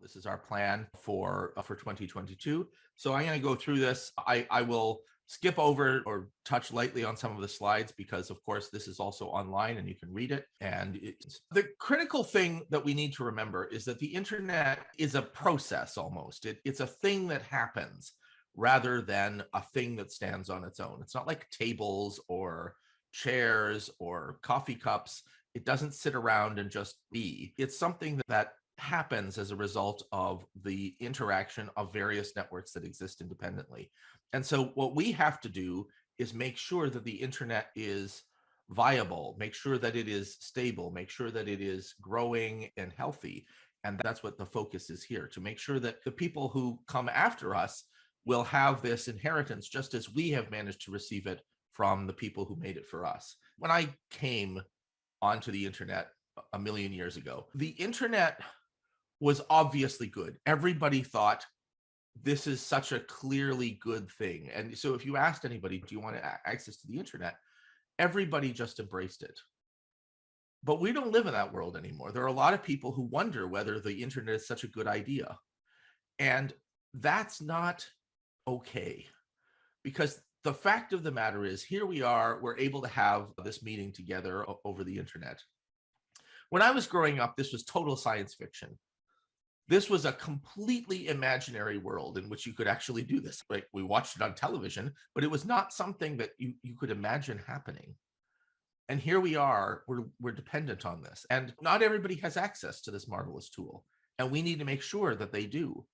This is our plan for 2022. So I'm going to go through this. I will skip over or touch lightly on some of the slides because, of course, this is also online and you can read it. And the critical thing that we need to remember is that the internet is a process almost. It's a thing that happens rather than a thing that stands on its own. It's not like tables or chairs or coffee cups. It doesn't sit around and just be. It's something that happens as a result of the interaction of various networks that exist independently. And so what we have to do is make sure that the internet is viable, make sure that it is stable, make sure that it is growing and healthy. And that's what the focus is here, to make sure that the people who come after us will have this inheritance just as we have managed to receive it from the people who made it for us. When I came onto the internet a million years ago, the internet was obviously good. Everybody thought this is such a clearly good thing. And so if you asked anybody, do you want access to the internet? Everybody just embraced it. But we don't live in that world anymore. There are a lot of people who wonder whether the internet is such a good idea. And that's not okay. Because the fact of the matter is, here we are, we're able to have this meeting together over the internet. When I was growing up, this was total science fiction. This was a completely imaginary world in which you could actually do this. Like, we watched it on television, but it was not something that you could imagine happening. And here we are, we're dependent on this. And not everybody has access to this marvelous tool. And we need to make sure that they do.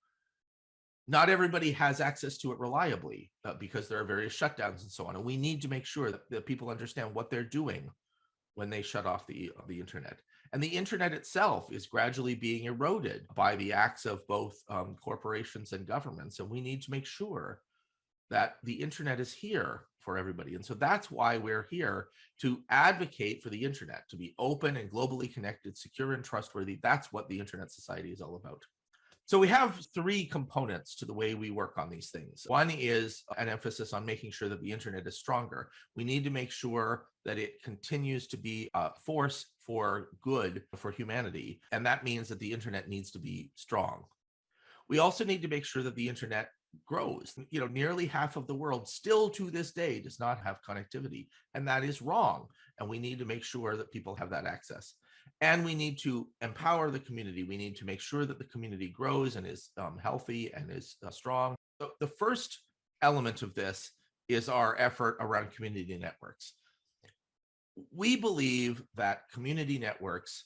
Not everybody has access to it reliably because there are various shutdowns and so on. And we need to make sure that people understand what they're doing when they shut off the internet. And the internet itself is gradually being eroded by the acts of both corporations and governments. And we need to make sure that the internet is here for everybody. And so that's why we're here, to advocate for the internet, to be open and globally connected, secure and trustworthy. That's what the Internet Society is all about. So we have three components to the way we work on these things. One is an emphasis on making sure that the internet is stronger. We need to make sure that it continues to be a force for good for humanity. And that means that the internet needs to be strong. We also need to make sure that the internet grows. Nearly half of the world still to this day does not have connectivity, and that is wrong. And we need to make sure that people have that access. And we need to empower the community. We need to make sure that the community grows and is healthy and is strong. So the first element of this is our effort around community networks. We believe that community networks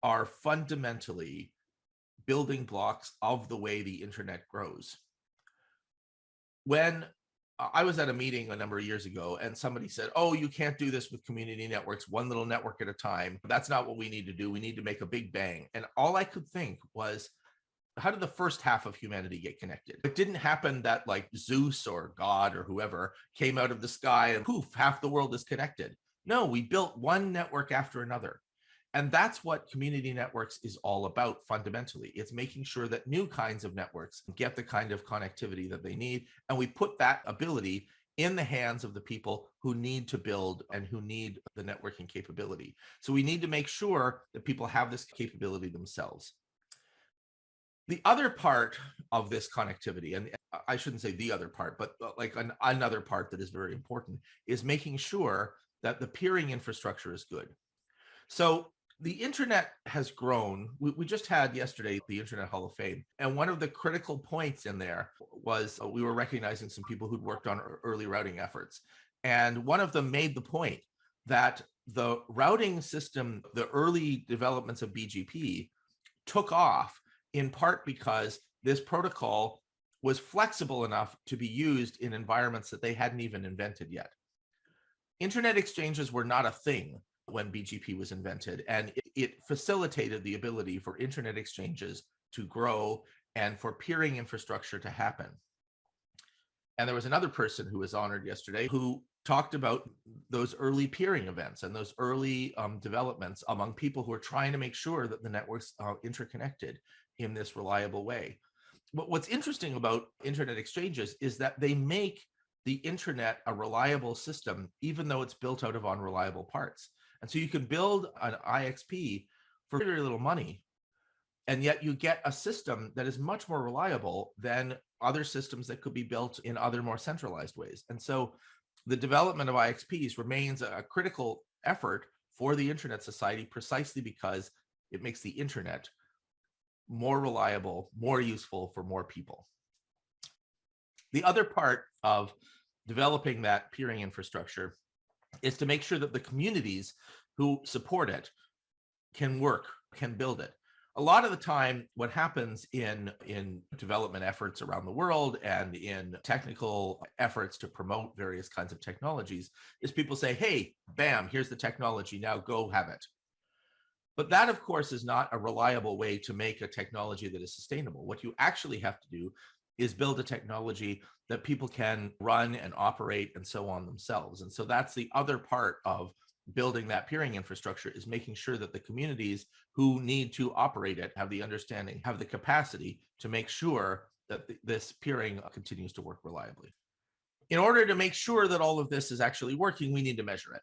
are fundamentally building blocks of the way the internet grows. When I was at a meeting a number of years ago and somebody said, oh, you can't do this with community networks, one little network at a time. That's not what we need to do. We need to make a big bang. And all I could think was, how did the first half of humanity get connected? It didn't happen that like Zeus or God or whoever came out of the sky and poof, half the world is connected. No, we built one network after another. And that's what community networks is all about fundamentally. It's making sure that new kinds of networks get the kind of connectivity that they need. And we put that ability in the hands of the people who need to build and who need the networking capability. So we need to make sure that people have this capability themselves. The other part of this connectivity, and I shouldn't say the other part, but like another part that is very important, is making sure that the peering infrastructure is good. So the internet has grown. We just had yesterday the Internet Hall of Fame. And one of the critical points in there was we were recognizing some people who'd worked on early routing efforts. And one of them made the point that the routing system, the early developments of BGP, took off in part because this protocol was flexible enough to be used in environments that they hadn't even invented yet. Internet exchanges were not a thing when BGP was invented, and it facilitated the ability for internet exchanges to grow and for peering infrastructure to happen. And there was another person who was honored yesterday who talked about those early peering events and those early developments among people who are trying to make sure that the networks are interconnected in this reliable way. But what's interesting about internet exchanges is that they make the internet a reliable system, even though it's built out of unreliable parts. And so you can build an IXP for very little money, And yet you get a system that is much more reliable than other systems that could be built in other more centralized ways. And so the development of IXPs remains a critical effort for the Internet Society, precisely because it makes the internet more reliable, more useful for more people. The other part of developing that peering infrastructure is to make sure that the communities who support it can work, can build it. A lot of the time, what happens in development efforts around the world and in technical efforts to promote various kinds of technologies is people say, hey, bam, here's the technology, now go have it. But that, of course, is not a reliable way to make a technology that is sustainable. What you actually have to do is build a technology that people can run and operate and so on themselves. And so that's the other part of building that peering infrastructure, is making sure that the communities who need to operate it have the understanding, have the capacity to make sure that this peering continues to work reliably. In order to make sure that all of this is actually working, we need to measure it.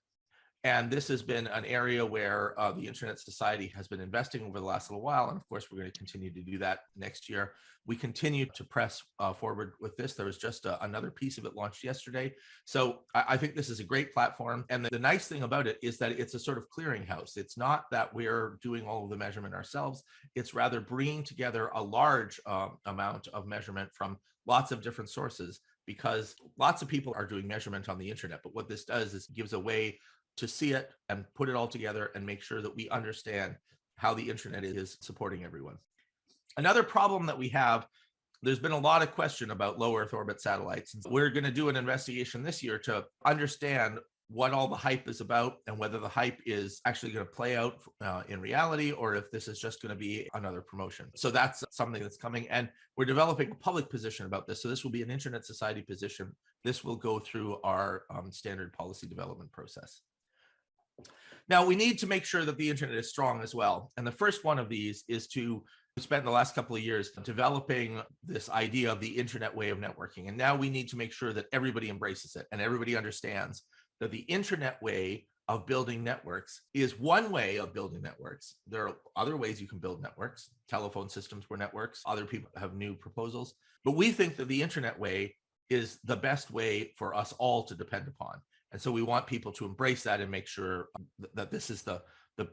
And this has been an area where the Internet Society has been investing over the last little while. And of course, we're going to continue to do that next year. We continue to press forward with this. There was just another piece of it launched yesterday. So I think this is a great platform. And the nice thing about it is that it's a sort of clearinghouse. It's not that we're doing all of the measurement ourselves. It's rather bringing together a large amount of measurement from lots of different sources, because lots of people are doing measurement on the internet. But what this does is gives a way to see it and put it all together and make sure that we understand how the internet is supporting everyone. Another problem that we have, there's been a lot of question about low Earth orbit satellites. We're going to do an investigation this year to understand what all the hype is about and whether the hype is actually going to play out in reality, or if this is just going to be another promotion. So that's something that's coming, and we're developing a public position about this. So this will be an Internet Society position. This will go through our standard policy development process. Now, we need to make sure that the internet is strong as well. And the first one of these is to spend the last couple of years developing this idea of the internet way of networking. And now we need to make sure that everybody embraces it and everybody understands that the internet way of building networks is one way of building networks. There are other ways you can build networks. Telephone systems were networks. Other people have new proposals. But we think that the internet way is the best way for us all to depend upon. And so we want people to embrace that and make sure that this is the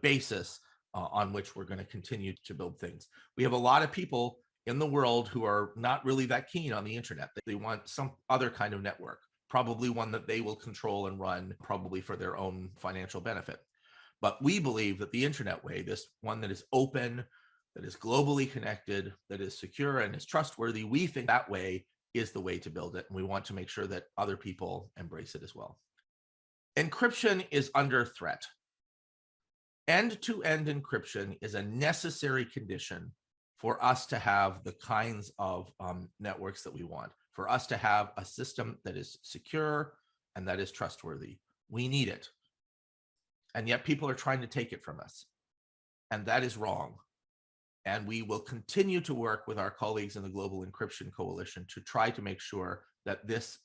basis on which we're going to continue to build things. We have a lot of people in the world who are not really that keen on the internet. They want some other kind of network, probably one that they will control and run, probably for their own financial benefit. But we believe that the internet way, this one that is open, that is globally connected, that is secure and is trustworthy, we think that way is the way to build it. And we want to make sure that other people embrace it as well. Encryption is under threat. End-to-end encryption is a necessary condition for us to have the kinds of networks that we want, for us to have a system that is secure and that is trustworthy. We need it. And yet people are trying to take it from us. And that is wrong. And we will continue to work with our colleagues in the Global Encryption Coalition to try to make sure that this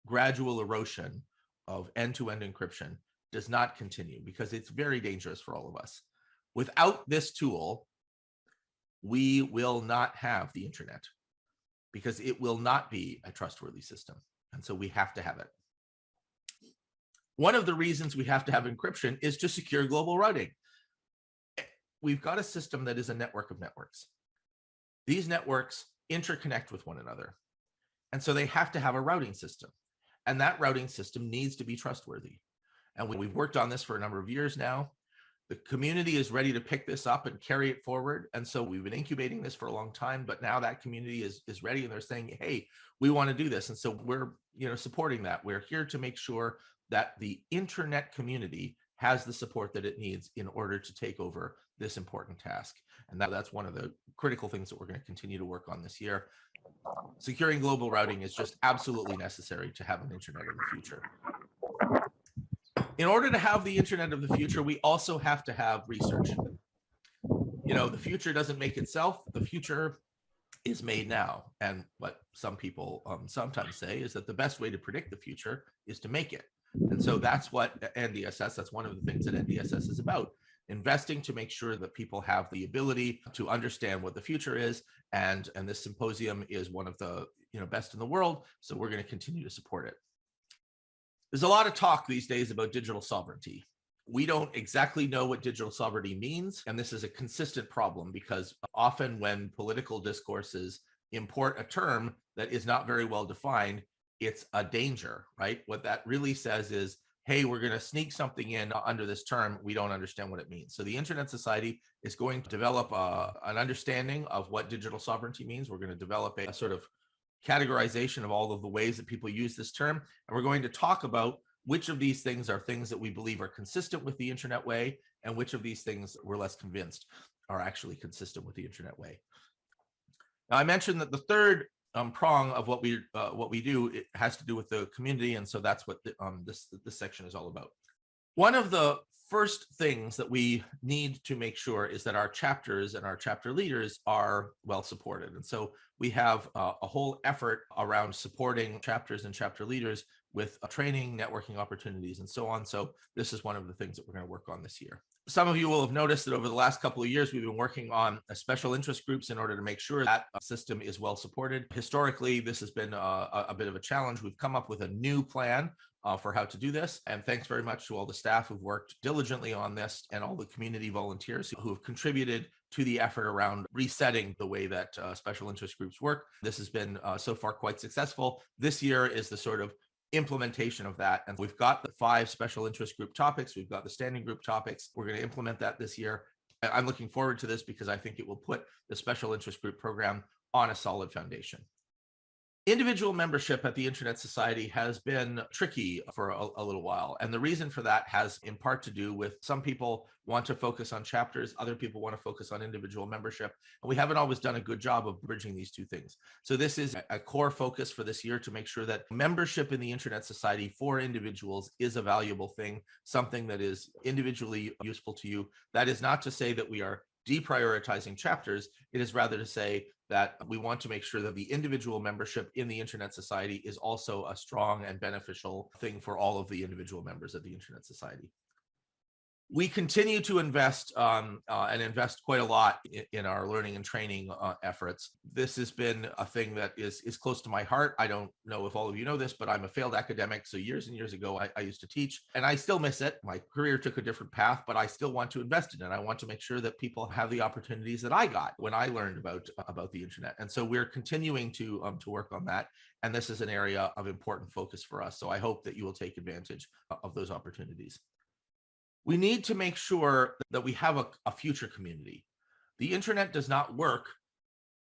gradual erosion of end-to-end encryption does not continue, because it's very dangerous for all of us. Without this tool, we will not have the internet, because it will not be a trustworthy system. And so we have to have it. One of the reasons we have to have encryption is to secure global routing. We've got a system that is a network of networks. These networks interconnect with one another. And so they have to have a routing system. And that routing system needs to be trustworthy. And we've worked on this for a number of years now. The community is ready to pick this up and carry it forward. And so we've been incubating this for a long time, but now that community is ready, and they're saying, hey, we want to do this. And so we're supporting that. We're here to make sure that the internet community has the support that it needs in order to take over this important task. And that's one of the critical things that we're going to continue to work on this year. Securing global routing is just absolutely necessary to have an internet of the future. In order to have the internet of the future, we also have to have research. The future doesn't make itself. The future is made now. And what some people sometimes say is that the best way to predict the future is to make it. And so that's what NDSS, that's one of the things that NDSS is about, investing to make sure that people have the ability to understand what the future is. And this symposium is one of the best in the world. So we're going to continue to support it. There's a lot of talk these days about digital sovereignty. We don't exactly know what digital sovereignty means, and this is a consistent problem because often when political discourses import a term that is not very well defined, it's a danger, right? What that really says is, hey, we're going to sneak something in under this term. We don't understand what it means. So the Internet Society is going to develop an understanding of what digital sovereignty means. We're going to develop a sort of categorization of all of the ways that people use this term, and we're going to talk about which of these things are things that we believe are consistent with the Internet way, and which of these things we're less convinced are actually consistent with the Internet way. Now, I mentioned that the third prong of what we do, it has to do with the community, and so that's what this section is all about. One of the first things that we need to make sure is that our chapters and our chapter leaders are well supported, and so we have a whole effort around supporting chapters and chapter leaders with training, networking opportunities, and so on. So this is one of the things that we're going to work on this year. Some of you will have noticed that over the last couple of years, we've been working on special interest groups in order to make sure that system is well supported. Historically, this has been a bit of a challenge. We've come up with a new plan for how to do this. And thanks very much to all the staff who've worked diligently on this and all the community volunteers who have contributed to the effort around resetting the way that special interest groups work. This has been so far quite successful. This year is the sort of implementation of that. And we've got the 5 special interest group topics. We've got the standing group topics. We're going to implement that this year. I'm looking forward to this because I think it will put the special interest group program on a solid foundation. Individual membership at the Internet Society has been tricky for a little while. And the reason for that has in part to do with some people want to focus on chapters, other people want to focus on individual membership. And we haven't always done a good job of bridging these two things. So this is a core focus for this year to make sure that membership in the Internet Society for individuals is a valuable thing, something that is individually useful to you. That is not to say that we are deprioritizing chapters. It is rather to say that we want to make sure that the individual membership in the Internet Society is also a strong and beneficial thing for all of the individual members of the Internet Society. We continue to invest and invest quite a lot in our learning and training efforts. This has been a thing that is close to my heart. I don't know if all of you know this, but I'm a failed academic. So years and years ago, I used to teach, and I still miss it. My career took a different path, but I still want to invest in it. I want to make sure that people have the opportunities that I got when I learned about the internet. And so we're continuing to work on that. And this is an area of important focus for us. So I hope that you will take advantage of those opportunities. We need to make sure that we have a future community. The internet does not work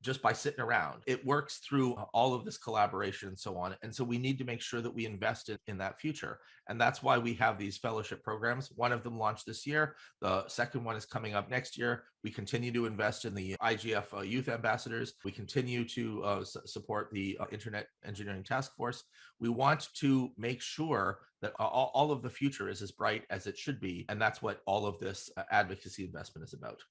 just by sitting around. It works through all of this collaboration and so on. And so we need to make sure that we invest in that future. And that's why we have these fellowship programs. One of them launched this year. The second one is coming up next year. We continue to invest in the IGF Youth Ambassadors. We continue to support the Internet Engineering Task Force. We want to make sure that all of the future is as bright as it should be. And that's what all of this advocacy investment is about.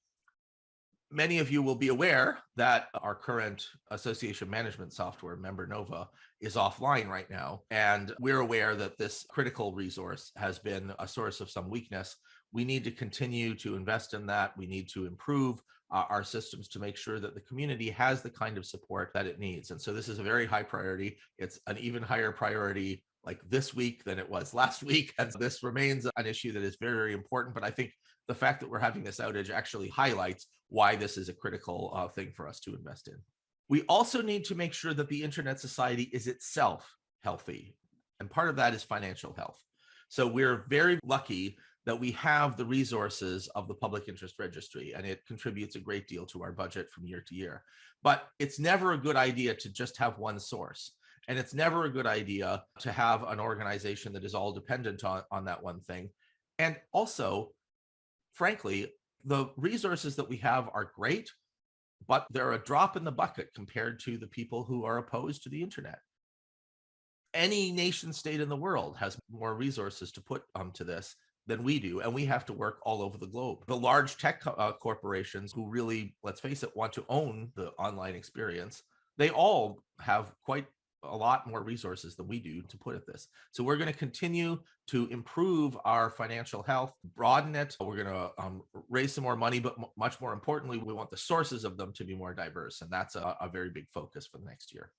Many of you will be aware that our current association management software, Member Nova, is offline right now. And we're aware that this critical resource has been a source of some weakness. We need to continue to invest in that. We need to improve our systems to make sure that the community has the kind of support that it needs. And so this is a very high priority. It's an even higher priority like this week than it was last week. And this remains an issue that is very, very important. But I think the fact that we're having this outage actually highlights why this is a critical thing for us to invest in. We also need to make sure that the Internet Society is itself healthy. And part of that is financial health. So we're very lucky that we have the resources of the Public Interest Registry, and it contributes a great deal to our budget from year to year. But it's never a good idea to just have one source. And it's never a good idea to have an organization that is all dependent on that one thing. And also, frankly, the resources that we have are great, but they're a drop in the bucket compared to the people who are opposed to the internet. Any nation state in the world has more resources to put to this than we do, and we have to work all over the globe. The large tech corporations who really, let's face it, want to own the online experience, they all have quite a lot more resources than we do to put at this. So we're going to continue to improve our financial health, broaden it. We're going to raise some more money, but much more importantly, we want the sources of them to be more diverse. And that's a very big focus for the next year.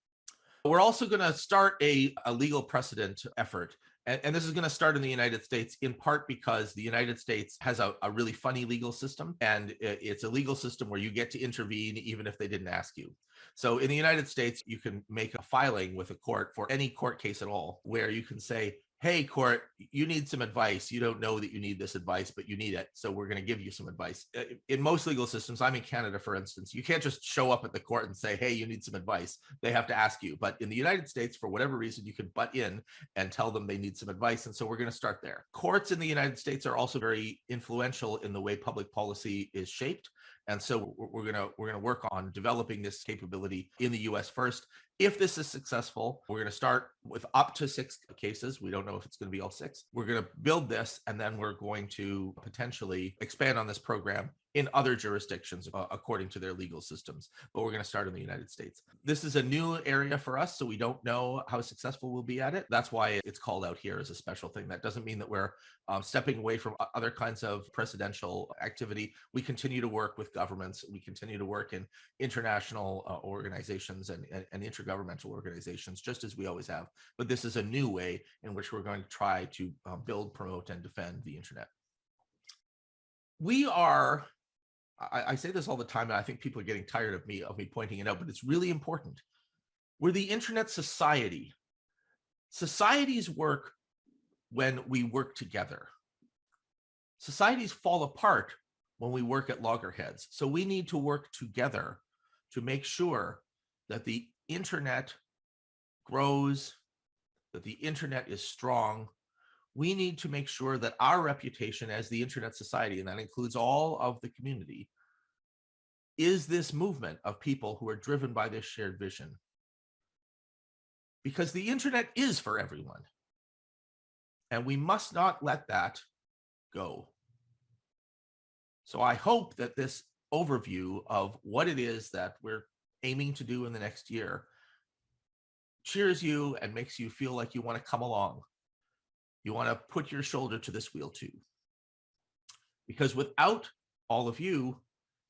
We're also going to start a legal precedent effort. And this is going to start in the United States, in part because the United States has a really funny legal system. And it's a legal system where you get to intervene even if they didn't ask you. So in the United States, you can make a filing with a court for any court case at all, where you can say, hey, court, you need some advice. You don't know that you need this advice, but you need it. So we're going to give you some advice. In most legal systems, I'm in Canada, for instance, you can't just show up at the court and say, hey, you need some advice. They have to ask you. But in the United States, for whatever reason, you can butt in and tell them they need some advice. And so we're going to start there. Courts in the United States are also very influential in the way public policy is shaped. And so we're going to work on developing this capability in the US first. If this is successful, we're going to start with up to 6 cases. We don't know if it's going to be all 6. We're going to build this, and then we're going to potentially expand on this program in other jurisdictions according to their legal systems. But we're going to start in the United States. This is a new area for us, so we don't know how successful we'll be at it. That's why it's called out here as a special thing. That doesn't mean that we're stepping away from other kinds of precedential activity. We continue to work with governments. We continue to work in international organizations and intergovernmental organizations, just as we always have. But this is a new way in which we're going to try to build, promote, and defend the internet. We are, I say this all the time, and I think people are getting tired of me pointing it out, but it's really important. We're the internet society. Societies work when we work together. Societies fall apart when we work at loggerheads. So we need to work together to make sure that the internet grows, that the internet is strong. We need to make sure that our reputation as the internet society, and that includes all of the community, is this movement of people who are driven by this shared vision. Because the internet is for everyone. And we must not let that go. So I hope that this overview of what it is that we're aiming to do in the next year cheers you and makes you feel like you want to come along. You want to put your shoulder to this wheel too. Because without all of you,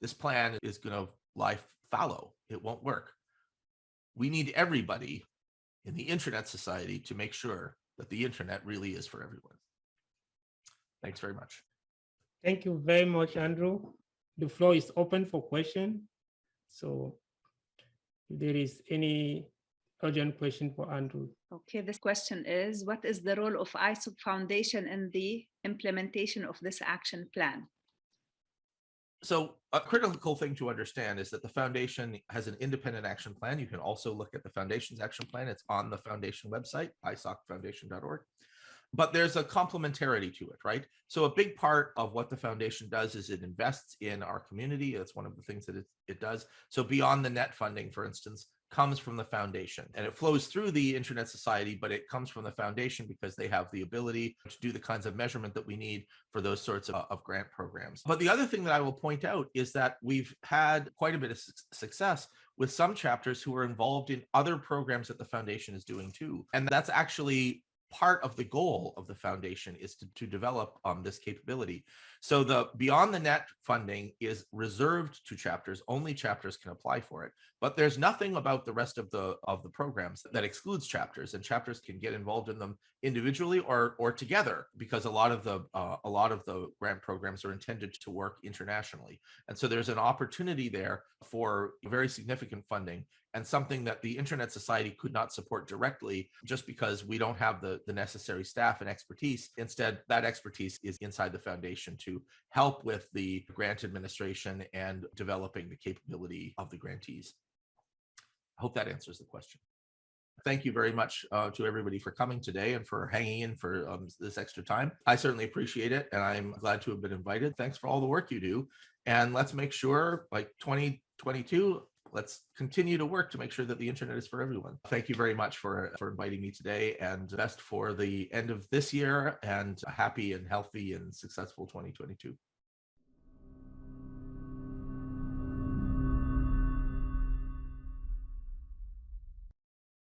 this plan is going to lie fallow. It won't work. We need everybody in the internet society to make sure that the internet really is for everyone. Thanks very much. Thank you very much, Andrew. The floor is open for questions. So if there is any urgent question for Andrew. Okay, this question is, what is the role of ISOC Foundation in the implementation of this action plan? So a critical thing to understand is that the foundation has an independent action plan. You can also look at the foundation's action plan. It's on the foundation website, isocfoundation.org. But there's a complementarity to it, right? So a big part of what the foundation does is it invests in our community. That's one of the things that it does. So beyond the net funding, for instance, comes from the foundation, and it flows through the internet society, but it comes from the foundation because they have the ability to do the kinds of measurement that we need for those sorts of grant programs. But the other thing that I will point out is that we've had quite a bit of success with some chapters who are involved in other programs that the foundation is doing too. And that's actually part of the goal of the foundation, is to develop this capability. So the beyond the net funding is reserved to chapters. Only chapters can apply for it. But there's nothing about the rest of the programs that excludes chapters, and chapters can get involved in them individually or together, because a lot of the grant programs are intended to work internationally. And so there's an opportunity there for very significant funding, and something that the Internet Society could not support directly just because we don't have the necessary staff and expertise. Instead, that expertise is inside the foundation to help with the grant administration and developing the capability of the grantees. I hope that answers the question. Thank you very much to everybody for coming today and for hanging in for this extra time. I certainly appreciate it, and I'm glad to have been invited. Thanks for all the work you do. And let's make sure, like 2022, let's continue to work to make sure that the internet is for everyone. Thank you very much for inviting me today, and best for the end of this year, and a happy and healthy and successful 2022.